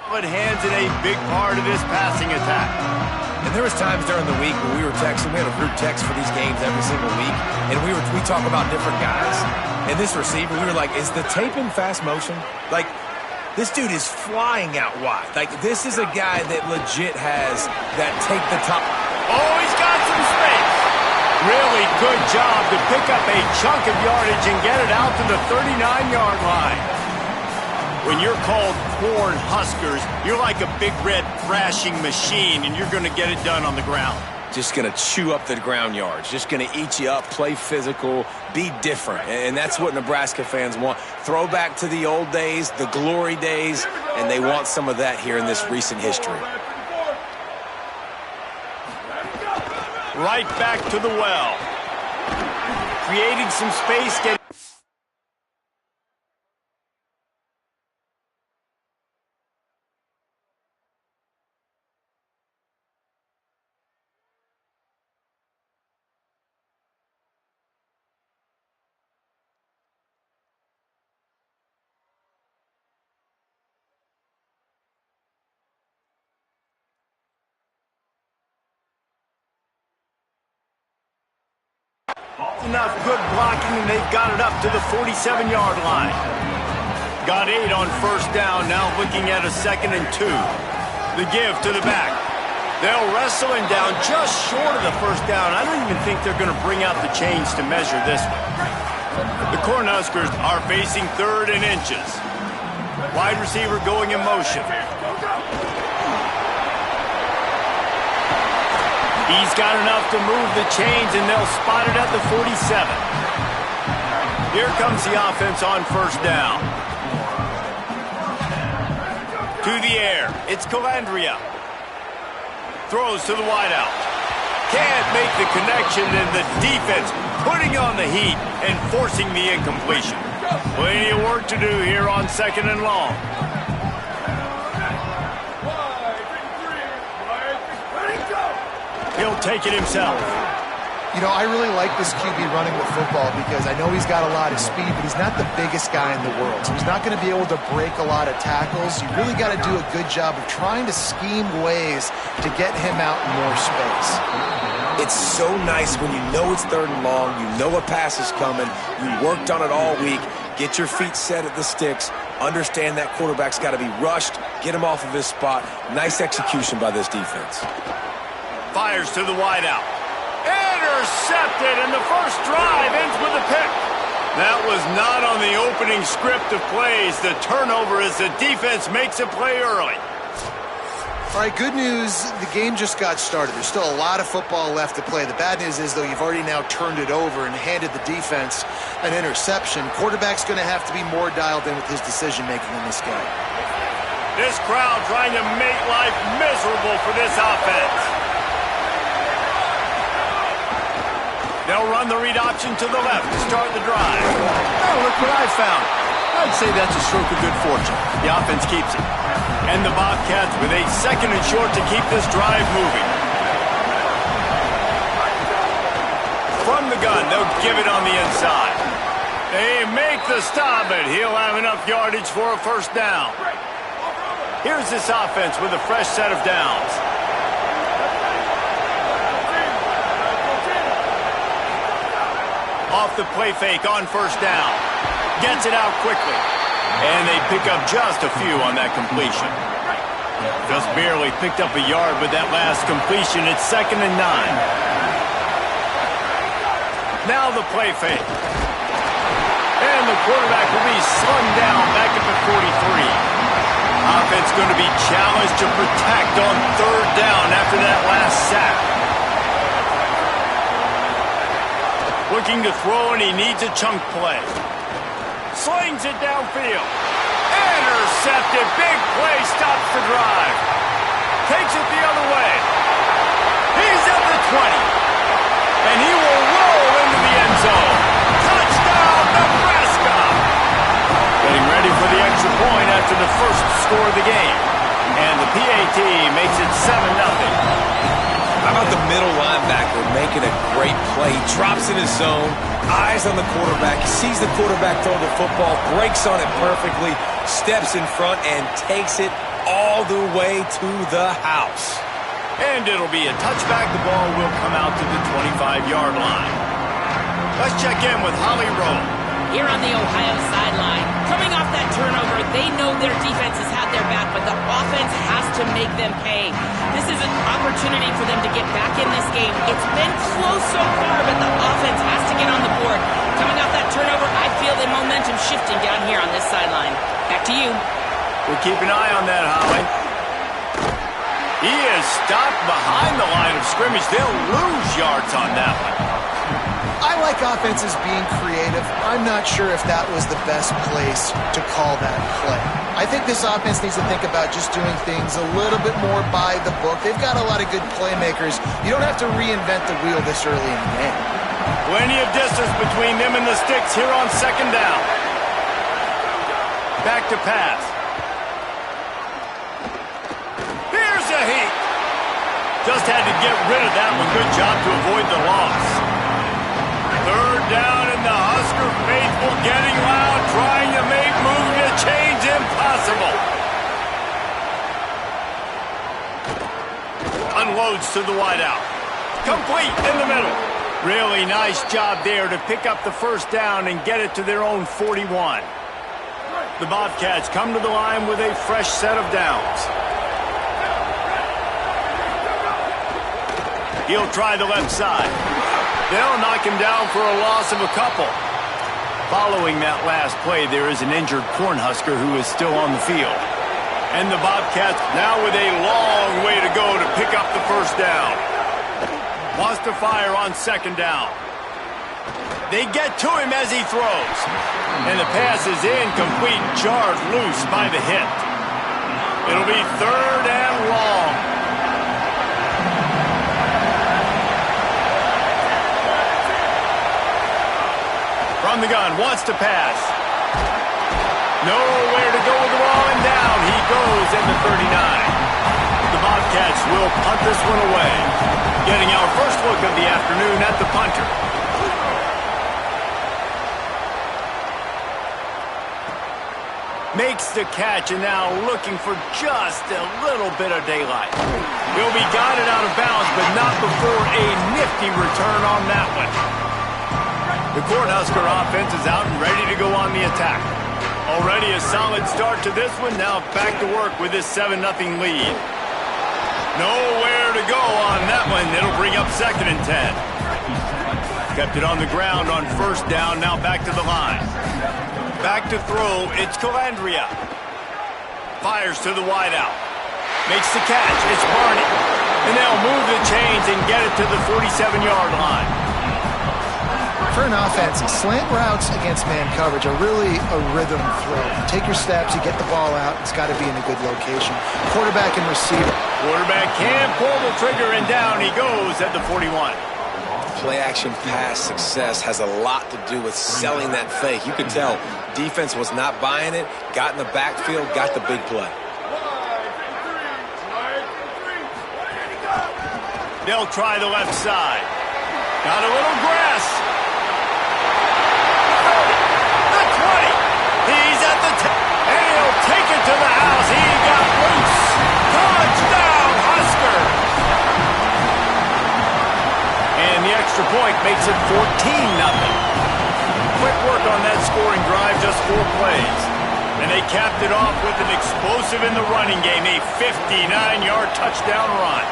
Hands in a big part of this passing attack. And there was times during the week when we were texting. We had a group text for these games every single week, and we talk about different guys. And this receiver, we were like, is the tape in fast motion? Like, this dude is flying out wide. Like, this is a guy that legit has that take the top. Oh, he's got some space. Really good job to pick up a chunk of yardage and get it out to the 39-yard line. When you're called Corn Huskers, you're like a big red thrashing machine, and you're going to get it done on the ground. Just going to chew up the ground yards. Just going to eat you up, play physical, be different. And that's what Nebraska fans want. Throw back to the old days, the glory days, and they want some of that here in this recent history. Right back to the well. Creating some space, getting... Enough good blocking, and they've got it up to the 47-yard line. Got 8 on first down, now looking at a 2nd and 2. The give to the back. They'll wrestle him down just short of the first down. I don't even think they're going to bring out the chains to measure this one. The Cornhuskers are facing 3rd and inches. Wide receiver going in motion. He's got enough to move the chains, and they'll spot it at the 47. Here comes the offense on first down. To the air. It's Calandria. Throws to the wideout. Can't make the connection, and the defense putting on the heat and forcing the incompletion. Plenty of work to do here on 2nd and long. He'll take it himself. You know, I really like this QB running the football because I know he's got a lot of speed, but he's not the biggest guy in the world. So he's not going to be able to break a lot of tackles. You really got to do a good job of trying to scheme ways to get him out in more space. It's so nice when you know it's 3rd and long, you know a pass is coming, you worked on it all week, get your feet set at the sticks, understand that quarterback's got to be rushed, get him off of his spot. Nice execution by this defense. Fires to the wideout. Intercepted, and the first drive ends with a pick. That was not on the opening script of plays. The turnover as the defense makes a play early. All right, good news. The game just got started. There's still a lot of football left to play. The bad news is, though, you've already now turned it over and handed the defense an interception. Quarterback's going to have to be more dialed in with his decision-making in this game. This crowd trying to make life miserable for this offense. They'll run the read option to the left to start the drive. Oh, look what I found. I'd say that's a stroke of good fortune. The offense keeps it. And the Bobcats with a 2nd and short to keep this drive moving. From the gun, they'll give it on the inside. They make the stop, but he'll have enough yardage for a first down. Here's this offense with a fresh set of downs. Off the play fake on first down. Gets it out quickly. And they pick up just a few on that completion. Just barely picked up a yard with that last completion. It's 2nd and 9. Now the play fake. And the quarterback will be slung down back at the 43. Offense going to be challenged to protect on 3rd down after that last sack. Looking to throw, and he needs a chunk play. Slings it downfield. Intercepted. Big play. Stops the drive. Takes it the other way. He's at the 20. And he will roll into the end zone. Touchdown, Nebraska! Getting ready for the extra point after the first score of the game. And the PAT makes it 7-0. How about the middle linebacker making a great play? Drops in his zone, eyes on the quarterback, sees the quarterback throw the football, breaks on it perfectly, steps in front, and takes it all the way to the house. And it'll be a touchback. The ball will come out to the 25-yard line. Let's check in with Holly Rowe. Here on the Ohio sideline, coming off that turnover, they know their defense has had their back, but the offense has to make them pay. This is an opportunity for them to get back in this game. It's been close so far, but the offense has to get on the board. Coming off that turnover, I feel the momentum shifting down here on this sideline. Back to you. We'll keep an eye on that, Holly. He is stopped behind the line of scrimmage. They'll lose yards on that one. I like offenses being creative. I'm not sure if that was the best place to call that play. I think this offense needs to think about just doing things a little bit more by the book. They've got a lot of good playmakers. You don't have to reinvent the wheel this early in the game. Plenty of distance between them and the sticks here on second down. Back to pass. Here's a heat. Just had to get rid of that one. Good job to avoid the loss. Third down, and the Husker faithful getting loud, trying to make moving the chains impossible. Unloads to the wideout. Complete in the middle. Really nice job there to pick up the first down and get it to their own 41. The Bobcats come to the line with a fresh set of downs. He'll try the left side. They'll knock him down for a loss of a couple. Following that last play, there is an injured Cornhusker who is still on the field. And the Bobcats now with a long way to go to pick up the first down. Wants to fire on second down. They get to him as he throws. And the pass is incomplete, jarred loose by the hit. It'll be third and long. From the gun, wants to pass. Nowhere to go with the ball, and down he goes at the 39. The Bobcats will punt this one away. Getting our first look of the afternoon at the punter. Makes the catch, and now looking for just a little bit of daylight. He'll be guided out of bounds, but not before a nifty return on that one. The Cornhusker offense is out and ready to go on the attack. Already a solid start to this one. Now back to work with this 7-0 lead. Nowhere to go on that one. It'll bring up second and 10. Kept it on the ground on first down. Now back to the line. Back to throw. It's Calandria. Fires to the wideout. Makes the catch. It's Barney. And they'll move the chains and get it to the 47-yard line. For an offense, slant routes against man coverage are really a rhythm throw. You take your steps, you get the ball out, it's got to be in a good location. Quarterback and receiver. Quarterback can't pull the trigger, and down he goes at the 41. Play-action pass success has a lot to do with selling that fake. You could tell defense was not buying it, got in the backfield, got the big play. They'll try the left side. Got a little grass. The 20. He's at the 10. And he'll take it to the house. He got loose. Touchdown, Huskers. And the extra point makes it 14-0. Quick work on that scoring drive, just 4 plays. And they capped it off with an explosive in the running game, a 59-yard touchdown run.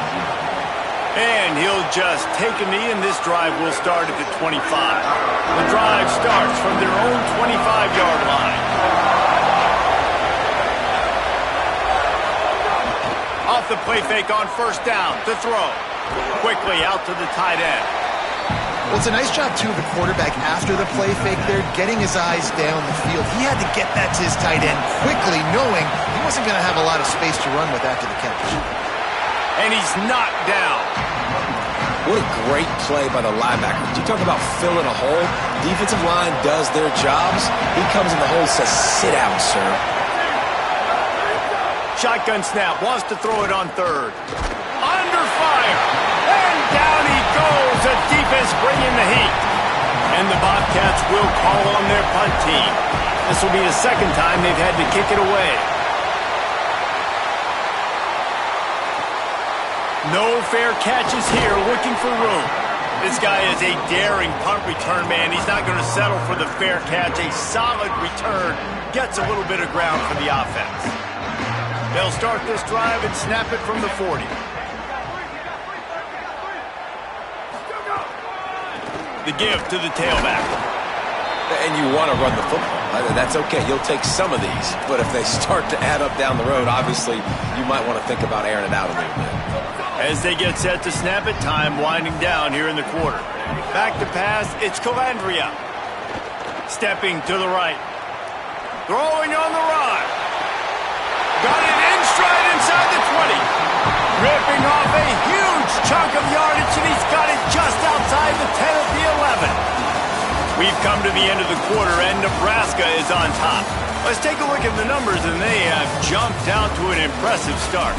And he'll just take a knee, and this drive will start at the 25. The drive starts from their own 25-yard line. Off the play fake on first down to throw. Quickly out to the tight end. Well, it's a nice job, too, of the quarterback after the play fake there, getting his eyes down the field. He had to get that to his tight end quickly, knowing he wasn't going to have a lot of space to run with after the catch. And he's knocked down. What a great play by the linebacker. You talk about filling a hole. Defensive line does their jobs. He comes in the hole and says, sit down, sir. Shotgun snap. Wants to throw it on third. Under fire. And down he goes. The defense bringing the heat. And the Bobcats will call on their punt team. This will be the second time they've had to kick it away. No fair catches here, looking for room. This guy is a daring punt return man. He's not going to settle for the fair catch. A solid return gets a little bit of ground for the offense. They'll start this drive and snap it from the 40. The give to the tailback. And you want to run the football. That's okay. You'll take some of these. But if they start to add up down the road, obviously you might want to think about airing it out a little bit. As they get set to snap it, time winding down here in the quarter. Back to pass, it's Calandria. Stepping to the right. Throwing on the run. Got it in stride inside the 20. Ripping off a huge chunk of yardage, and he's got it just outside the 10 of the 11. We've come to the end of the quarter, and Nebraska is on top. Let's take a look at the numbers, and they have jumped out to an impressive start.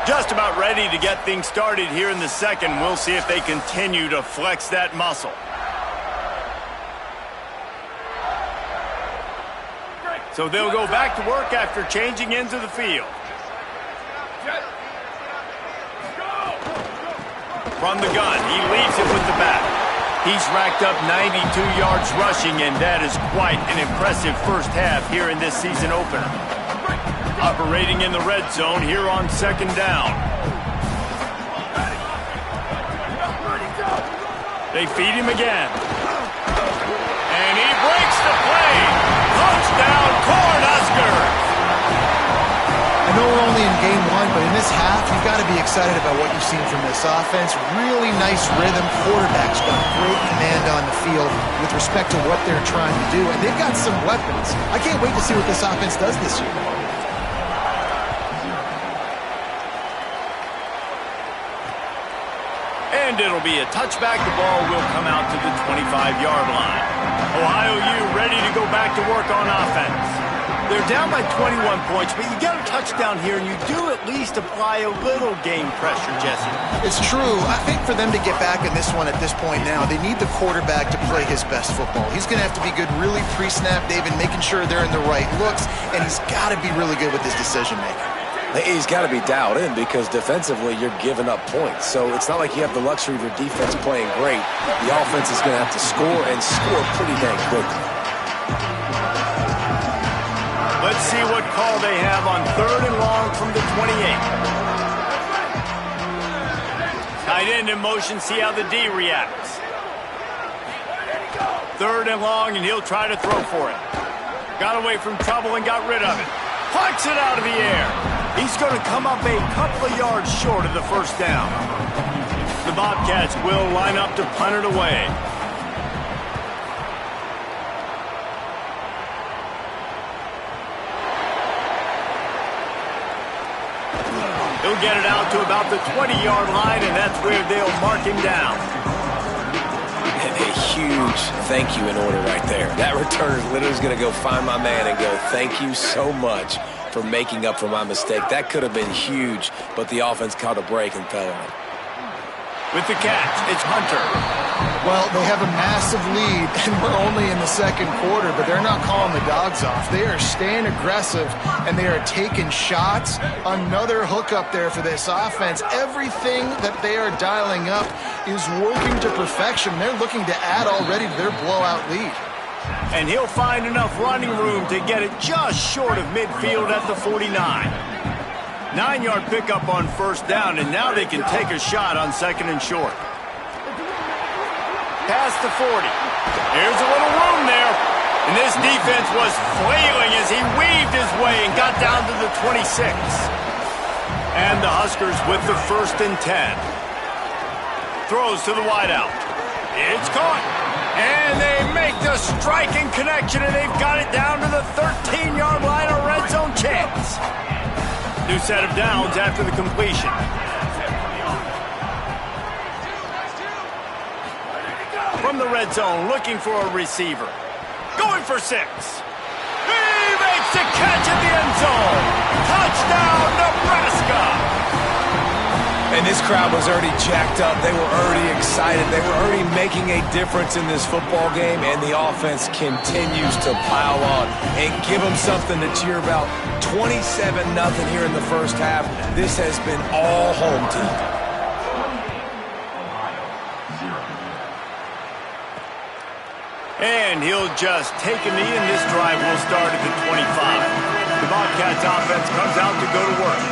Just about ready to get things started here in the second. We'll see if they continue to flex that muscle. So they'll go back to work after changing into the field. From the gun, he leaves it with the back. He's racked up 92 yards rushing, and that is quite an impressive first half here in this season opener. Operating in the red zone here on second down. They feed him again. And he breaks the play. Touchdown, Cornhuskers! I know we're only in game one, but in this half, you've got to be excited about what you've seen from this offense. Really nice rhythm. Quarterback's got great command on the field with respect to what they're trying to do, and they've got some weapons. I can't wait to see what this offense does this year. And it'll be a touchback. The ball will come out to the 25-yard line. Ohio U ready to go back to work on offense. They're down by 21 points, but you get a touchdown here, and you do at least apply a little game pressure, Jesse. It's true. I think for them to get back in this one at this point now, they need the quarterback to play his best football. He's going to have to be good really pre-snap, David, making sure they're in the right looks, and he's got to be really good with his decision-making. He's got to be dialed in because defensively you're giving up points. So it's not like you have the luxury of your defense playing great. The offense is going to have to score and score pretty dang quickly. Let's see what call they have on 3rd and long from the 28. Tight end in motion, see how the D reacts. 3rd and long, and he'll try to throw for it. Got away from trouble and got rid of it. Plucks it out of the air. He's going to come up a couple of yards short of the first down. The Bobcats will line up to punt it away. He'll get it out to about the 20-yard line, and that's where they'll mark him down. And a huge thank you in order right there. That returner literally is going to go find my man and go, thank you so much for making up for my mistake. That could have been huge, but the offense caught a break and fell on it. With the catch, it's Hunter. Well, they have a massive lead, and we're only in the second quarter, but they're not calling the dogs off. They are staying aggressive, and they are taking shots. Another hookup there for this offense. Everything that they are dialing up is working to perfection. They're looking to add already to their blowout lead. And he'll find enough running room to get it just short of midfield at the 49. 9-yard pickup on first down, and now they can take a shot on 2nd and short. Past the 40. Here's a little room there. And this defense was flailing as he weaved his way and got down to the 26. And the Huskers with the 1st and 10. Throws to the wideout. It's caught. And they make the striking connection, and they've got it down to the 13-yard line, a red zone chance. New set of downs after the completion. From the red zone, looking for a receiver. Going for 6. He makes the catch in the end zone. Touchdown, Nebraska! And this crowd was already jacked up. They were already excited. They were already making a difference in this football game, and the offense continues to pile on and give them something to cheer about. 27-0 here in the first half. This has been all home team. And he'll just take a knee, and this drive will start at the 25. The Bobcats offense comes out to go to work.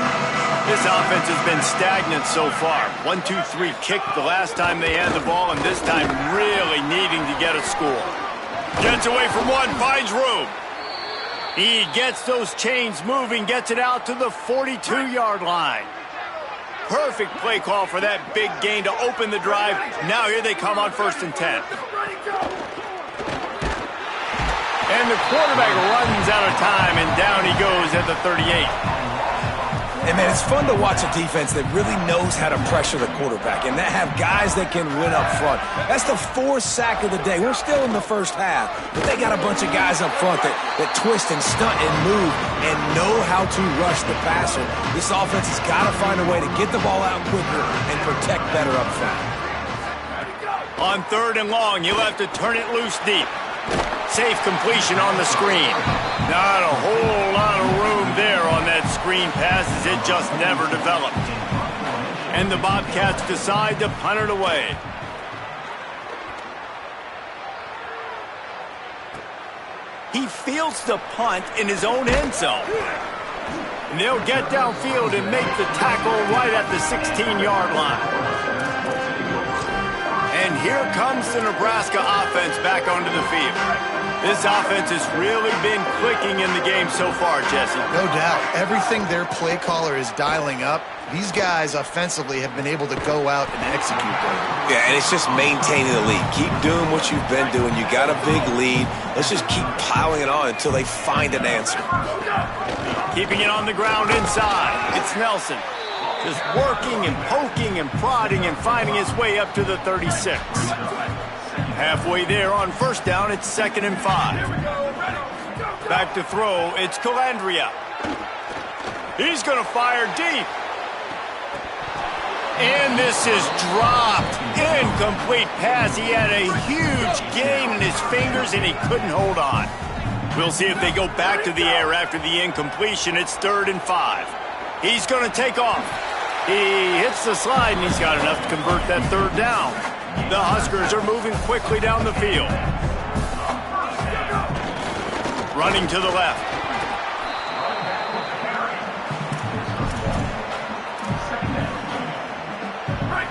This offense has been stagnant so far. 1-2-3 kick the last time they had the ball, and this time really needing to get a score. Gets away from one, finds room. He gets those chains moving, gets it out to the 42-yard line. Perfect play call for that big gain to open the drive. Now here they come on 1st and 10. And the quarterback runs out of time, and down he goes at the 38. And, man, it's fun to watch a defense that really knows how to pressure the quarterback and that have guys that can win up front. That's the 4th sack of the day. We're still in the first half, but they got a bunch of guys up front that twist and stunt and move and know how to rush the passer. This offense has got to find a way to get the ball out quicker and protect better up front. On 3rd and long, you'll have to turn it loose deep. Safe completion on the screen. Not a whole lot of room there on that screen pass as it just never developed. And the Bobcats decide to punt it away. He fields the punt in his own end zone. And they'll get downfield and make the tackle right at the 16-yard line. And here comes the Nebraska offense back onto the field. This offense has really been clicking in the game so far, Jesse. No doubt. Everything their play caller is dialing up, these guys offensively have been able to go out and execute them. Yeah, and it's just maintaining the lead. Keep doing what you've been doing. You got a big lead. Let's just keep piling it on until they find an answer. Keeping it on the ground inside. It's Nelson. Just working and poking and prodding and finding his way up to the 36. Halfway there on 1st down, it's 2nd and 5. Back to throw, it's Calandria. He's going to fire deep. And this is dropped. Incomplete pass. He had a huge gain in his fingers and he couldn't hold on. We'll see if they go back to the air after the incompletion. It's 3rd and 5. He's going to take off. He hits the slide, and he's got enough to convert that 3rd down. The Huskers are moving quickly down the field. Running to the left.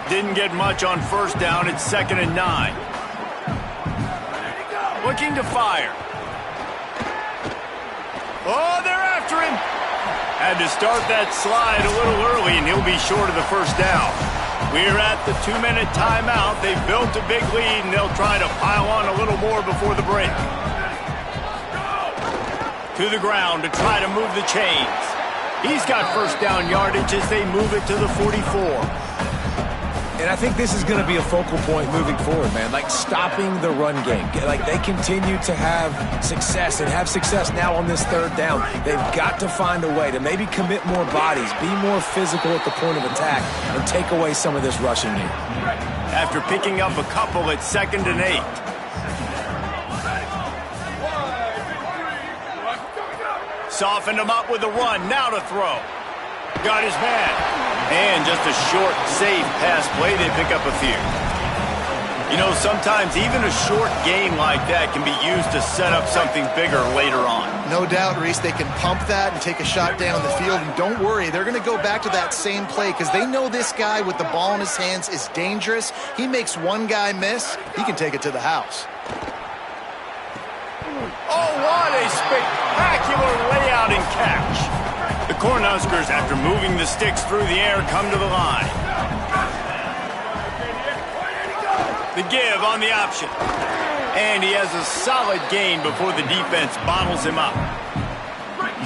Didn't get much on 1st down. It's 2nd and 9. Looking to fire. Oh, they're after him. Had to start that slide a little early, and he'll be short of the 1st down. We're at the 2-minute timeout. They've built a big lead, and they'll try to pile on a little more before the break. To the ground to try to move the chains. He's got 1st down yardage as they move it to the 44. And I think this is going to be a focal point moving forward, man. Like stopping the run game. Like they continue to have success and have success now on this 3rd down. They've got to find a way to maybe commit more bodies, be more physical at the point of attack, and take away some of this rushing need. After picking up a couple, it's 2nd and 8. Softened him up with a run. Now to throw. Got his man. And just a short, safe pass play, they pick up a few. You know, sometimes even a short game like that can be used to set up something bigger later on. No doubt, Reese, they can pump that and take a shot down the field. And don't worry, they're going to go back to that same play because they know this guy with the ball in his hands is dangerous. He makes one guy miss, he can take it to the house. Oh, what a spectacular layout and catch. The Cornhuskers, after moving the sticks through the air, come to the line. The give on the option. And he has a solid gain before the defense bottles him up.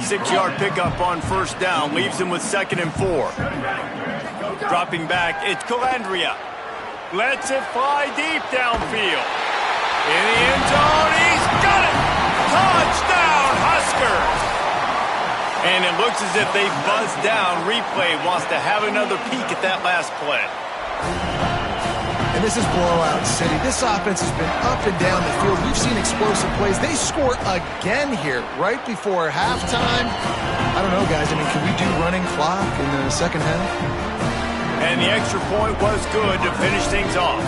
6-yard pickup on 1st down leaves him with 2nd and 4. Dropping back, it's Calandria. Lets it fly deep downfield. In the end zone, he's got it! Touchdown, Huskers! And And it looks as if they buzzed down. Replay wants to have another peek at that last play. And this is blowout city. This offense has been up and down the field. We've seen explosive plays. They score again here right before halftime. I don't know, guys. I mean, can we do running clock in the second half? And the extra point was good to finish things off.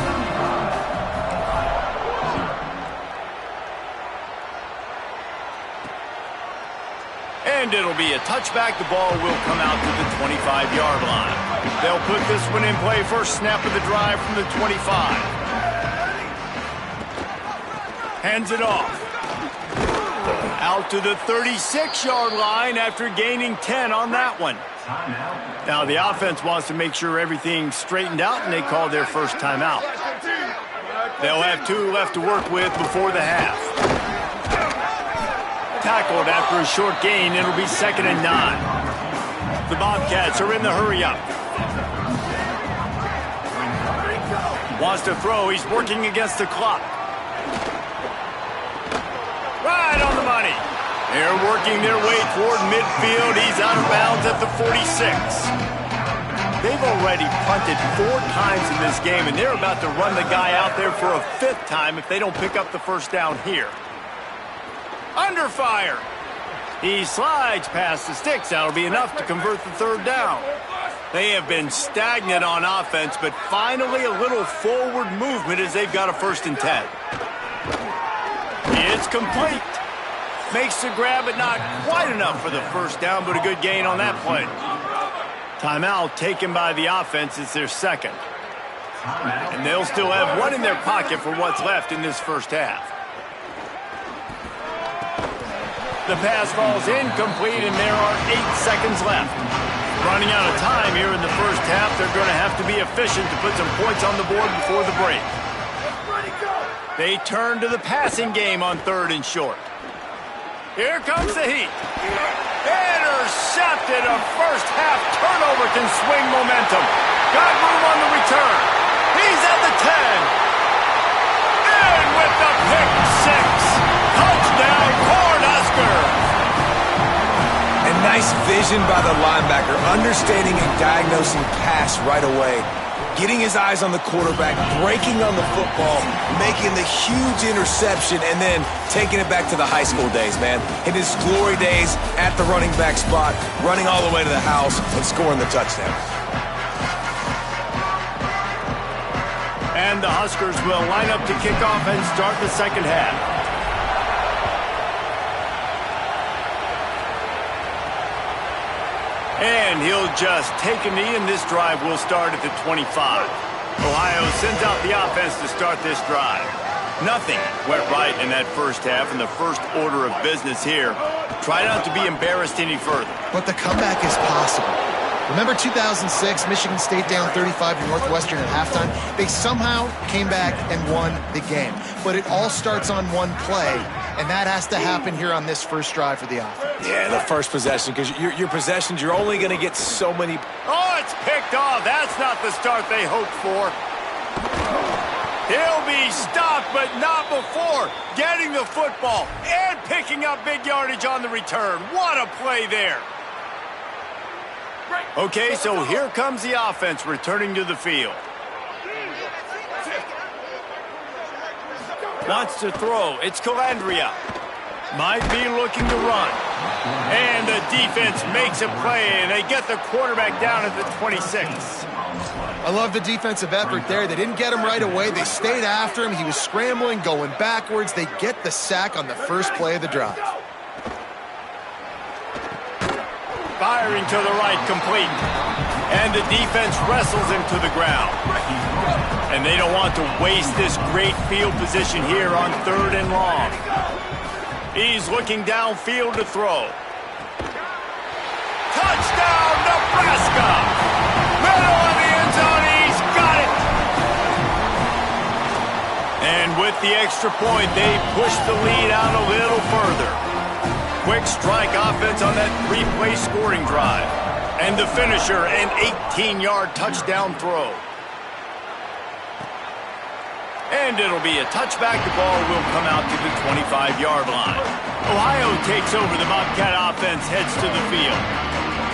And it'll be a touchback. The ball will come out to the 25-yard line. They'll put this one in play. First snap of the drive from the 25. Hands it off. Out to the 36-yard line after gaining 10 on that one. Now the offense wants to make sure everything's straightened out, and they call their first timeout. They'll have 2 left to work with before the half. Tackled after a short gain. It'll be 2nd and 9. The Bobcats are in the hurry-up. Wants to throw. He's working against the clock. Right on the money. They're working their way toward midfield. He's out of bounds at the 46. They've already punted 4 times in this game, and they're about to run the guy out there for a 5th time if they don't pick up the first down here. Under fire. He slides past the sticks. That'll be enough to convert the 3rd down. They have been stagnant on offense, but finally a little forward movement as they've got a 1st and 10. It's complete. Makes the grab, but not quite enough for the 1st down, but a good gain on that play. Timeout taken by the offense. It's their 2nd. And they'll still have 1 in their pocket for what's left in this first half. The pass falls incomplete, and there are 8 seconds left. Running out of time here in the first half. They're going to have to be efficient to put some points on the board before the break. They turn to the passing game on 3rd and short. Here comes the heat. Intercepted. A first half turnover can swing momentum. Got room on the return. He's at the 10. And with the pick 6. Touchdown, Cornhusker. And nice vision by the linebacker, understanding and diagnosing pass right away. Getting his eyes on the quarterback, breaking on the football, making the huge interception, and then taking it back to the high school days, man. In his glory days at the running back spot, running all the way to the house and scoring the touchdown. And the Huskers will line up to kick off and start the second half. And he'll just take a knee, and this drive will start at the 25. Ohio sends out the offense to start this drive. Nothing went right in that first half, and the first order of business here. Try not to be embarrassed any further. But the comeback is possible. Remember 2006, Michigan State down 35 to Northwestern at halftime? They somehow came back and won the game. But it all starts on one play, and that has to happen here on this first drive for the offense. Yeah, the first possession, because your possessions, you're only going to get so many. Oh, it's picked off. That's not the start they hoped for. He'll be stopped, but not before getting the football and picking up big yardage on the return. What a play there. Okay, so here comes the offense returning to the field. Wants to throw. It's Calandria. Might be looking to run. And the defense makes a play, and they get the quarterback down at the 26. I love the defensive effort there. They didn't get him right away. They stayed after him. He was scrambling, going backwards. They get the sack on the first play of the drive. Firing to the right, complete. And the defense wrestles him to the ground. And they don't want to waste this great field position here on 3rd and long. He's looking downfield to throw. Touchdown, Nebraska! Middle of the end zone, he's got it! And with the extra point, they push the lead out a little further. Quick strike offense on that 3-play scoring drive. And the finisher, an 18-yard touchdown throw. And it'll be a touchback. The ball will come out to the 25-yard line. Ohio takes over. The Bobcat offense heads to the field.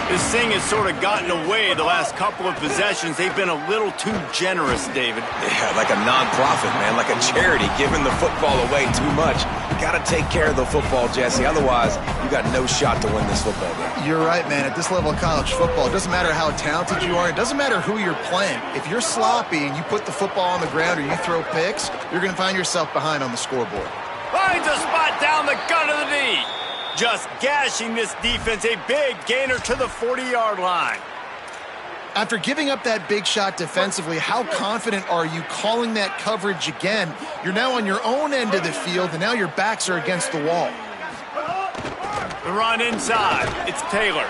This thing has sort of gotten away the last couple of possessions. They've been a little too generous, David. Yeah, like a non-profit, man, like a charity, giving the football away too much. You got to take care of the football, Jesse. Otherwise, you got no shot to win this football game. You're right, man. At this level of college football, it doesn't matter how talented you are. It doesn't matter who you're playing. If you're sloppy and you put the football on the ground or you throw picks, you're going to find yourself behind on the scoreboard. Finds a spot down the gut of the knee. Just gashing this defense, a big gainer to the 40-yard line. After giving up that big shot defensively, how confident are you calling that coverage again? You're now on your own end of the field, and now your backs are against the wall. The run inside. It's Taylor.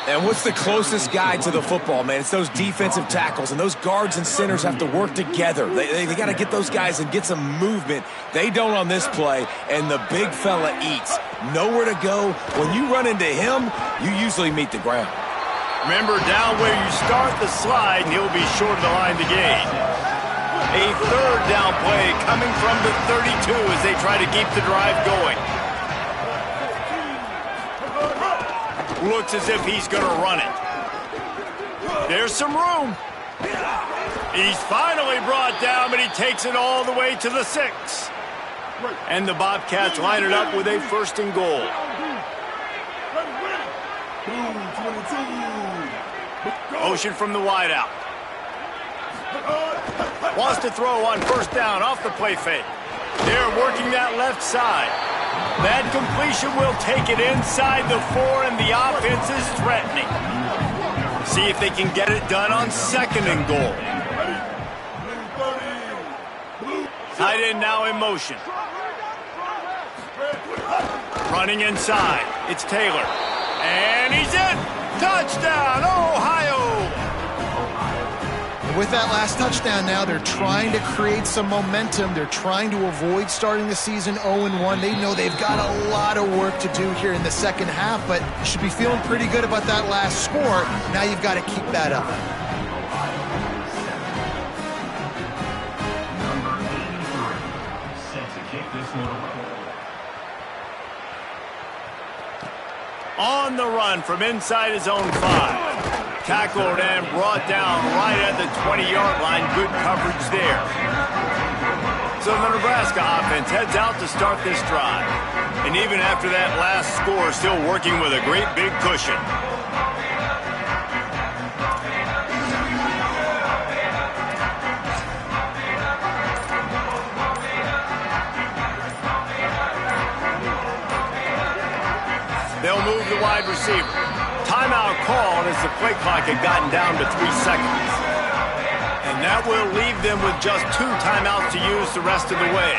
And what's the closest guy to the football, man? It's those defensive tackles, and those guards and centers have to work together. They got to get those guys and get some movement. They don't on this play, and the big fella eats. Nowhere to go. When you run into him, you usually meet the ground. Remember, down where you start the slide, and he'll be short of the line to gain. A third down play coming from the 32 as they try to keep the drive going. Looks as if he's going to run it. There's some room. He's finally brought down, but he takes it all the way to the 6. And the Bobcats line it up with a 1st and goal. Motion from the wideout. Wants to throw on 1st down off the play fake. They're working that left side. That completion will take it inside the 4, and the offense is threatening. See if they can get it done on 2nd and goal. Tight end now in motion. Running inside. It's Taylor. And he's in. Touchdown, Ohio! With that last touchdown now, they're trying to create some momentum. They're trying to avoid starting the season 0-1. They know they've got a lot of work to do here in the second half, but you should be feeling pretty good about that last score. Now you've got to keep that up. On the run from inside his own 5. Tackled and brought down right at the 20-yard line. Good coverage there. So the Nebraska offense heads out to start this drive. And even after that last score, still working with a great big cushion. They'll move the wide receiver. Timeout called as the play clock had gotten down to 3 seconds. And that will leave them with just 2 timeouts to use the rest of the way.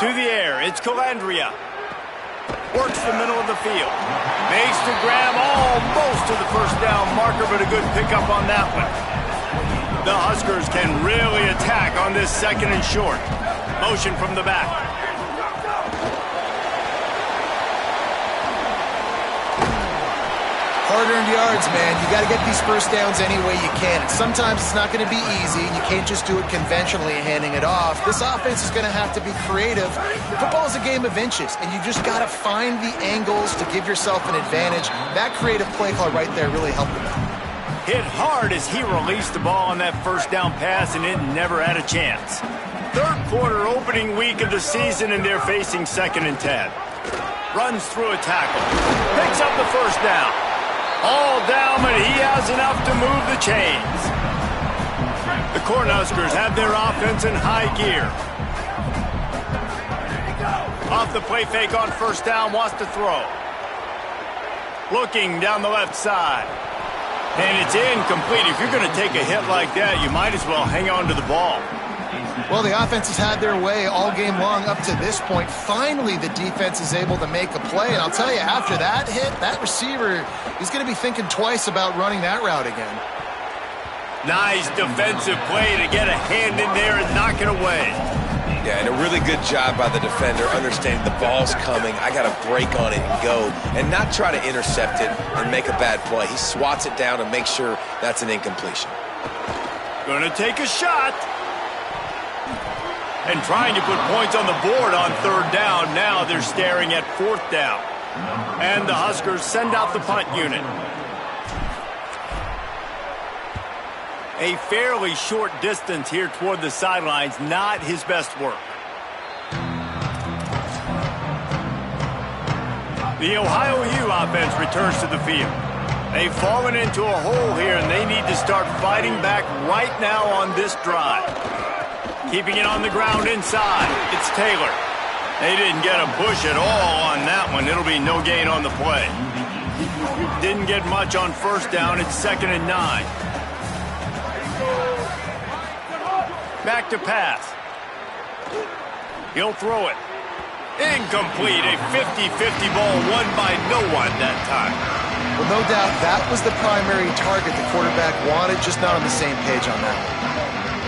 To the air, it's Calandria. Works the middle of the field. Makes the grab almost to the 1st down marker, but a good pickup on that one. The Huskers can really attack on this 2nd and short. Motion from the back. Hard-earned yards, man. You got to get these 1st downs any way you can. And sometimes it's not going to be easy, and you can't just do it conventionally handing it off. This offense is going to have to be creative. Football is a game of inches, and you just got to find the angles to give yourself an advantage. That creative play call right there really helped them out. Hit hard as he released the ball on that 1st down pass, and it never had a chance. 3rd quarter opening week of the season, and they're facing 2nd and 10. Runs through a tackle. Picks up the 1st down. All down, but he has enough to move the chains. The Cornhuskers have their offense in high gear. Off the play fake on 1st down, wants to throw. Looking down the left side. And it's incomplete. If you're going to take a hit like that, you might as well hang on to the ball. Well, the offense has had their way all game long up to this point. Finally, the defense is able to make a play. And I'll tell you, after that hit, that receiver, he's going to be thinking twice about running that route again. Nice defensive play to get a hand in there and knock it away. Yeah, and a really good job by the defender understanding the ball's coming. I got to break on it and go and not try to intercept it and make a bad play. He swats it down and makes sure that's an incompletion. Going to take a shot. And trying to put points on the board on third down. Now they're staring at fourth down. And the Huskers send out the punt unit. A fairly short distance here toward the sidelines, not his best work. The Ohio U offense returns to the field. They've fallen into a hole here, and they need to start fighting back right now on this drive. Keeping it on the ground inside. It's Taylor. They didn't get a push at all on that one. It'll be no gain on the play. Didn't get much on first down. It's 2nd and 9. Back to pass. He'll throw it. Incomplete. A 50-50 ball won by no one that time. Well, no doubt that was the primary target the quarterback wanted, just not on the same page on that one.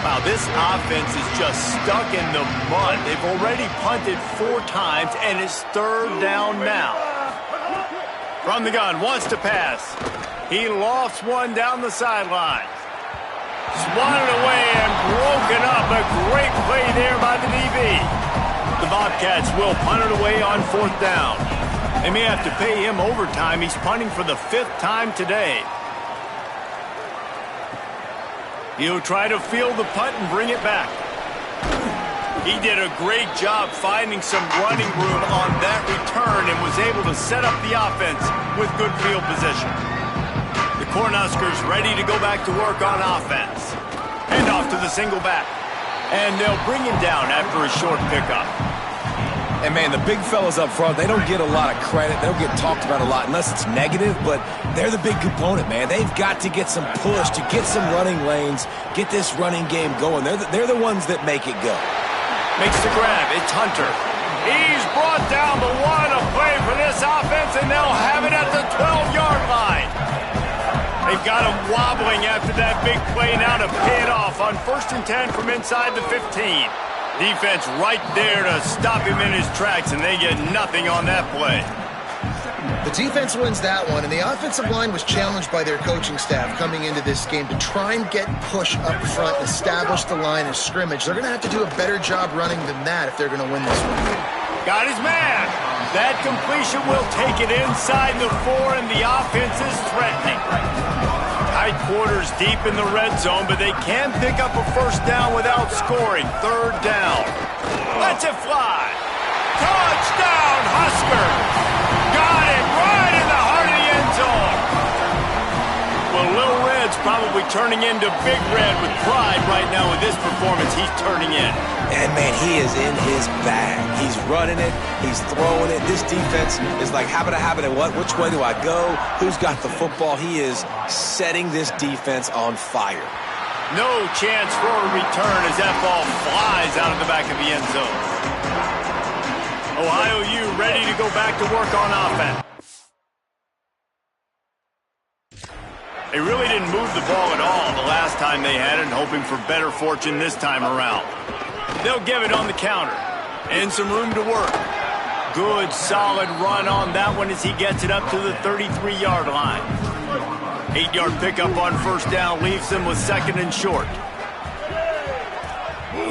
Wow, this offense is just stuck in the mud. They've already punted 4 times, and it's third down now. From the gun, wants to pass. He lofts one down the sideline. Swatted away and broken up. A great play there by the DB. The Bobcats will punt it away on 4th down. They may have to pay him overtime. He's punting for the 5th time today. He'll try to field the punt and bring it back. He did a great job finding some running room on that return and was able to set up the offense with good field position. The Cornhuskers ready to go back to work on offense. Hand off to the single back. And they'll bring him down after a short pickup. And, man, the big fellas up front, they don't get a lot of credit. They don't get talked about a lot unless it's negative, but they're the big component, man. They've got to get some push, to get some running lanes, get this running game going. They're the ones that make it go. Makes the grab. It's Hunter. He's brought down, but what a play for this offense, and they'll have it at the 12-yard line. They've got him wobbling after that big play now to pay it off on 1st and 10 from inside the 15. Defense right there to stop him in his tracks, and they get nothing on that play. The defense wins that one, and the offensive line was challenged by their coaching staff coming into this game to try and get push up front and establish the line of scrimmage. They're going to have to do a better job running than that if they're going to win this one. Got his man. That completion will take it inside the 4, and the offense is threatening. Tight quarters deep in the red zone, but they can pick up a 1st down without scoring. 3rd down. Lets it fly. Touchdown, Huskers. Got it right in the heart of the end zone. Well, Lil Red's probably turning into Big Red with pride right now with this performance he's turning in. And, man, he is in his bag. He's running it. He's throwing it. This defense is like, habit, and what? Which way do I go? Who's got the football? He is setting this defense on fire. No chance for a return as that ball flies out of the back of the end zone. Ohio U ready to go back to work on offense. They really didn't move the ball at all the last time they had it, and hoping for better fortune this time around. They'll give it on the counter. And some room to work. Good, solid run on that one as he gets it up to the 33-yard line. 8-yard pickup on 1st down leaves them with 2nd and short.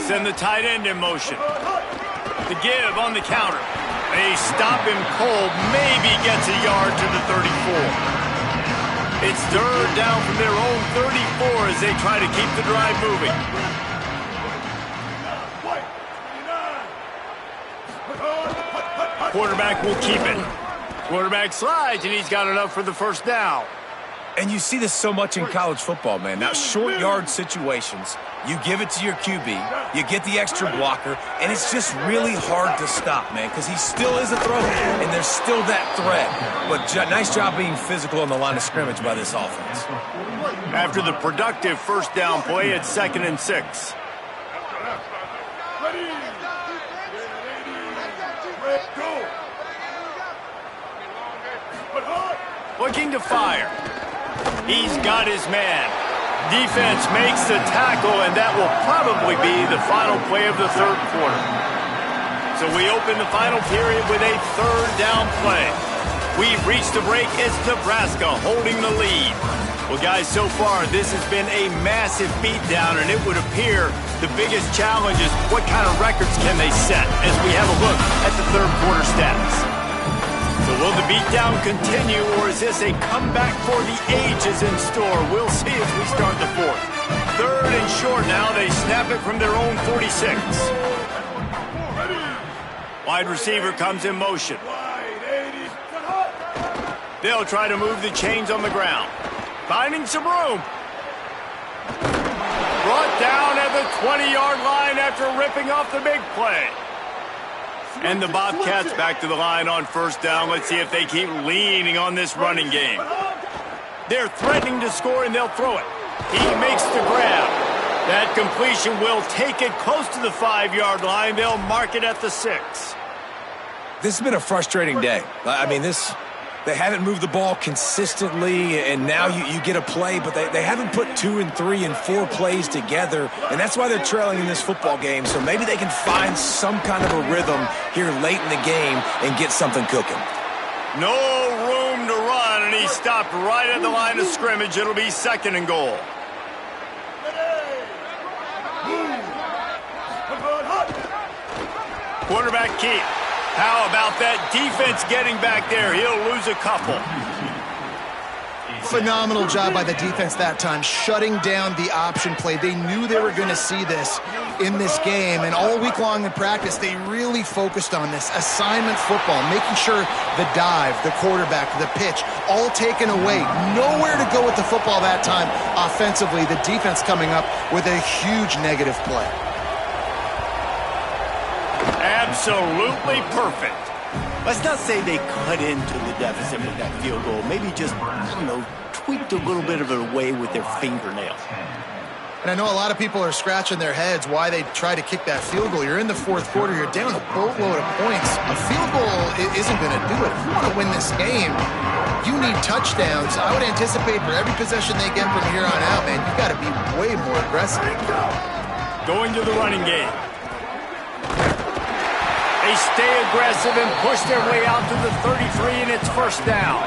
Send the tight end in motion. The give on the counter. They stop him cold, maybe gets a yard to the 34. It's 3rd down from their own 34 as they try to keep the drive moving. Quarterback will keep it. Quarterback slides, and he's got enough for the 1st down. And you see this so much in college football, man. Now, short yard situations, you give it to your QB, you get the extra blocker, and it's just really hard to stop, man, because he still is a thrower, and there's still that threat. But nice job being physical on the line of scrimmage by this offense. After the productive 1st down play, it's 2nd and 6. Looking to fire. He's got his man. Defense makes the tackle, and that will probably be the final play of the 3rd quarter. So we open the final period with a third down play. We've reached the break. It's Nebraska holding the lead. Well, guys, so far this has been a massive beatdown, and it would appear the biggest challenge is what kind of records can they set as we have a look at the third quarter stats. So will the beatdown continue, or is this a comeback for the ages in store? We'll see as we start the fourth. Third and short now. They snap it from their own 46. Wide receiver comes in motion. They'll try to move the chains on the ground. Finding some room. Brought down at the 20-yard line after ripping off the big play. And the Bobcats back to the line on first down. Let's see if they keep leaning on this running game. They're threatening to score, and they'll throw it. He makes the grab. That completion will take it close to the 5-yard line. They'll mark it at the 6. This has been a frustrating day. I mean, they haven't moved the ball consistently, and now you get a play, but they haven't put 2 and 3 and 4 plays together, and that's why they're trailing in this football game. So maybe they can find some kind of a rhythm here late in the game and get something cooking. No room to run, and he stopped right at the line of scrimmage. It'll be 2nd and goal. Quarterback keep. How about that defense getting back there? He'll lose a couple. Phenomenal job by the defense that time, shutting down the option play. They knew they were going to see this in this game, and all week long in practice, they really focused on this assignment football, making sure the dive, the quarterback, the pitch, all taken away. Nowhere to go with the football that time offensively. The defense coming up with a huge negative play. Absolutely perfect. Let's not say they cut into the deficit with that field goal. Maybe just, tweaked a little bit of it away with their fingernail. And I know a lot of people are scratching their heads why they try to kick that field goal. You're in the fourth quarter. You're down a boatload of points. A field goal isn't going to do it. If you want to win this game, you need touchdowns. I would anticipate for every possession they get from here on out, man, you got to be way more aggressive. Going to the running game. They stay aggressive and push their way out to the 33, and it's first down.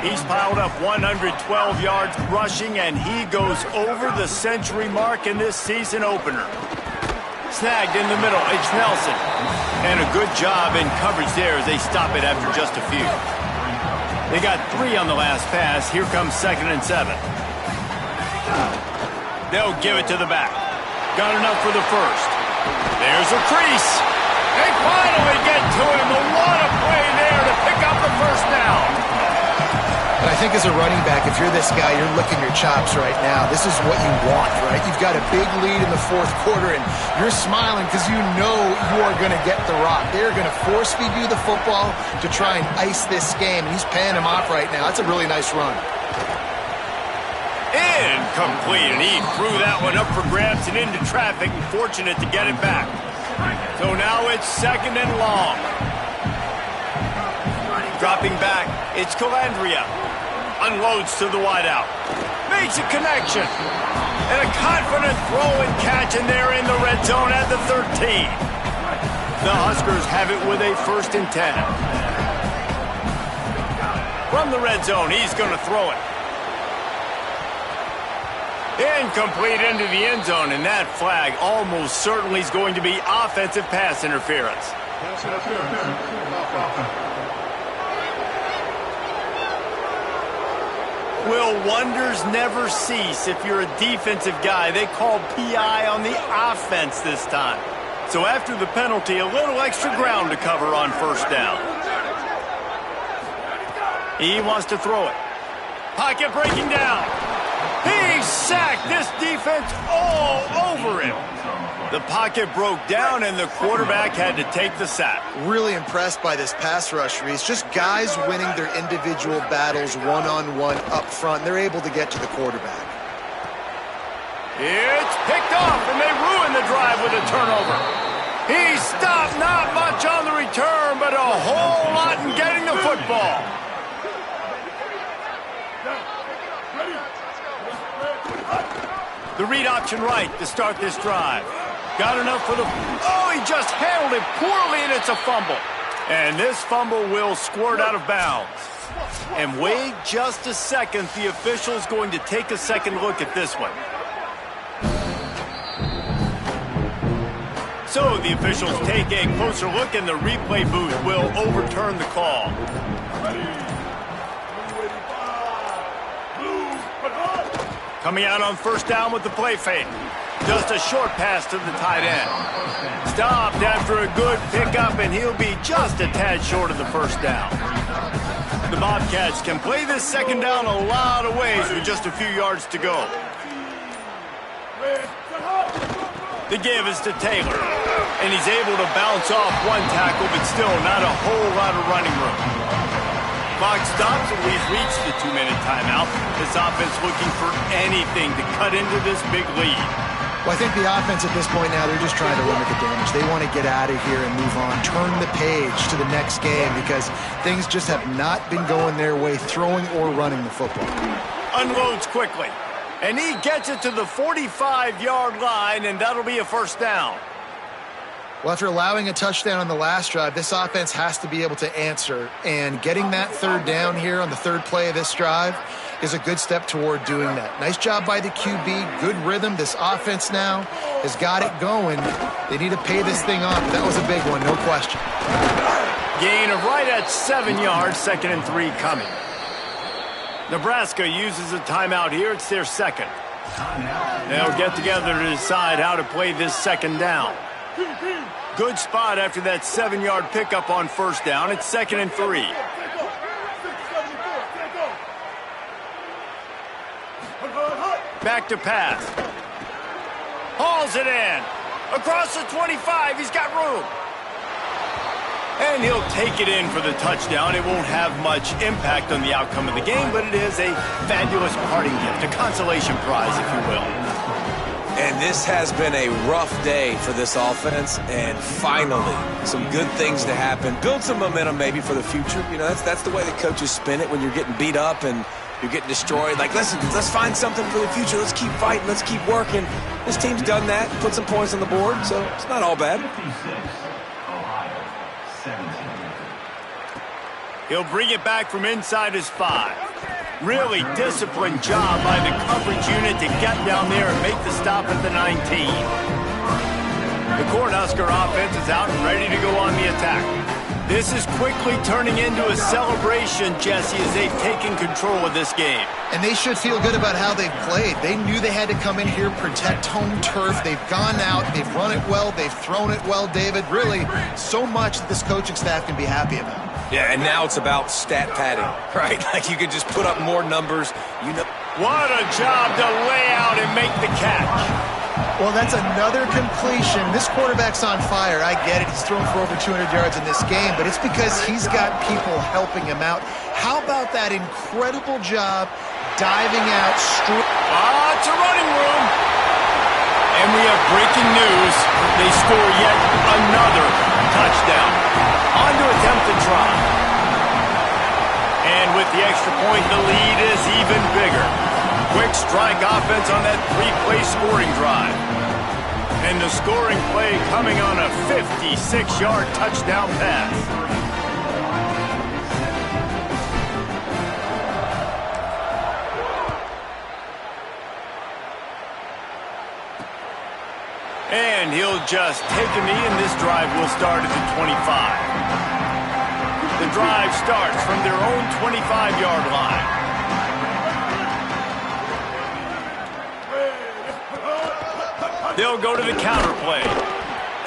He's piled up 112 yards rushing, and he goes over the century mark in this season opener. Snagged in the middle, it's Nelson. And a good job in coverage there as they stop it after just a few. They got 3 on the last pass. Here comes 2nd and 7. They'll give it to the back. Got enough for the first. There's a crease. They finally get to him. What a play there to pick up the first down. But I think as a running back, if you're this guy, you're licking your chops right now. This is what you want, right? You've got a big lead in the fourth quarter, and you're smiling because you know you are going to get the rock. They're going to force feed you the football to try and ice this game, and he's paying him off right now. That's a really nice run. Incomplete, and he threw that one up for grabs and into traffic, and fortunate to get it back. So now it's 2nd and long. Dropping back, it's Calandria. Unloads to the wideout. Makes a connection. And a confident throw and catch, and they're in the red zone at the 13. The Huskers have it with a 1st and 10. From the red zone, he's going to throw it. Incomplete into the end zone, and that flag almost certainly is going to be offensive pass interference. Will wonders never cease if you're a defensive guy? They called PI on the offense this time. So after the penalty, a little extra ground to cover on first down. He wants to throw it. Pocket breaking down. He's sacked. This defense all over him. The pocket broke down, and the quarterback had to take the sack. Really impressed by this pass rush, Reese. Just guys winning their individual battles one-on-one up front. They're able to get to the quarterback. It's picked off, and they ruin the drive with a turnover. He stopped, not much on the return, but a whole lot in getting the football. The read option right to start this drive. Got enough for the... Oh, he just handled it poorly, and it's a fumble. And this fumble will squirt out of bounds. And wait just a second. The official's going to take a second look at this one. So the officials take a closer look, and the replay booth will overturn the call. Coming out on first down with the play fake. Just a short pass to the tight end. Stopped after a good pickup, and he'll be just a tad short of the first down. The Bobcats can play this second down a lot of ways with just a few yards to go. The give is to Taylor, and he's able to bounce off one tackle, but still not a whole lot of running room. Clock stops, and we've reached the 2-minute timeout. This offense looking for anything to cut into this big lead. Well, I think the offense at this point now, they're just trying to limit the damage. They want to get out of here and move on, turn the page to the next game because things just have not been going their way, throwing or running the football. Unloads quickly, and he gets it to the 45-yard line, and that'll be a first down. Well, after allowing a touchdown on the last drive, this offense has to be able to answer, and getting that third down here on the third play of this drive is a good step toward doing that. Nice job by the QB, good rhythm. This offense now has got it going. They need to pay this thing off. That was a big one, no question. Gain of right at 7 yards, 2nd and 3 coming. Nebraska uses a timeout here. It's their second. They'll get together to decide how to play this second down. Good spot after that 7-yard pickup on first down. It's 2nd and 3. Back to pass. Hauls it in. Across the 25. He's got room. And he'll take it in for the touchdown. It won't have much impact on the outcome of the game, but it is a fabulous parting gift, a consolation prize, if you will. And this has been a rough day for this offense, and finally, some good things to happen. Build some momentum maybe for the future. You know, that's the way the coaches spin it when you're getting beat up and you're getting destroyed. Like, listen, let's find something for the future. Let's keep fighting. Let's keep working. This team's done that, put some points on the board, so it's not all bad. He'll bring it back from inside his 5. Really disciplined job by the coverage unit to get down there and make the stop at the 19. The Cornhusker offense is out and ready to go on the attack. This is quickly turning into a celebration, Jesse, as they've taken control of this game. And they should feel good about how they've played. They knew they had to come in here, protect home turf. They've gone out, they've run it well, they've thrown it well, David. Really, so much that this coaching staff can be happy about. Yeah, and now it's about stat padding, right? Like you could just put up more numbers. You know. What a job to lay out and make the catch. Well, that's another completion. This quarterback's on fire. I get it. He's thrown for over 200 yards in this game, but it's because he's got people helping him out. How about that incredible job diving out? It's a running room. And we have breaking news. They score yet another touchdown. On to attempt to try. And with the extra point, the lead is even bigger. Quick strike offense on that 3-play scoring drive. And the scoring play coming on a 56-yard touchdown pass. And he'll just take a knee, and this drive will start at the 25. The drive starts from their own 25-yard line. They'll go to the counter play.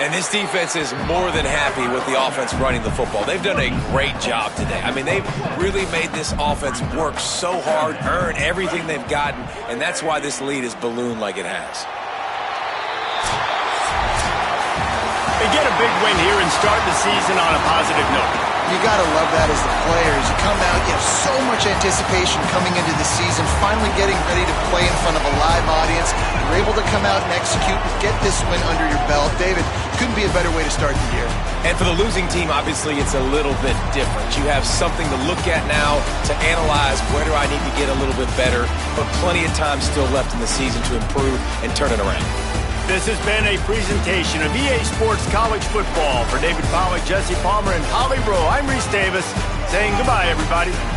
And this defense is more than happy with the offense running the football. They've done a great job today. I mean, they've really made this offense work so hard, earn everything they've gotten, and that's why this lead is ballooned like it has. They get a big win here and start the season on a positive note. You got to love that as the players. You come out, you have so much anticipation coming into the season, finally getting ready to play in front of a live audience. You're able to come out and execute and get this win under your belt. David, couldn't be a better way to start the year. And for the losing team, obviously, it's a little bit different. You have something to look at now to analyze where do I need to get a little bit better, but plenty of time still left in the season to improve and turn it around. This has been a presentation of EA Sports College Football. For David Pollack, Jesse Palmer, and Holly Rowe, I'm Reese Davis saying goodbye, everybody.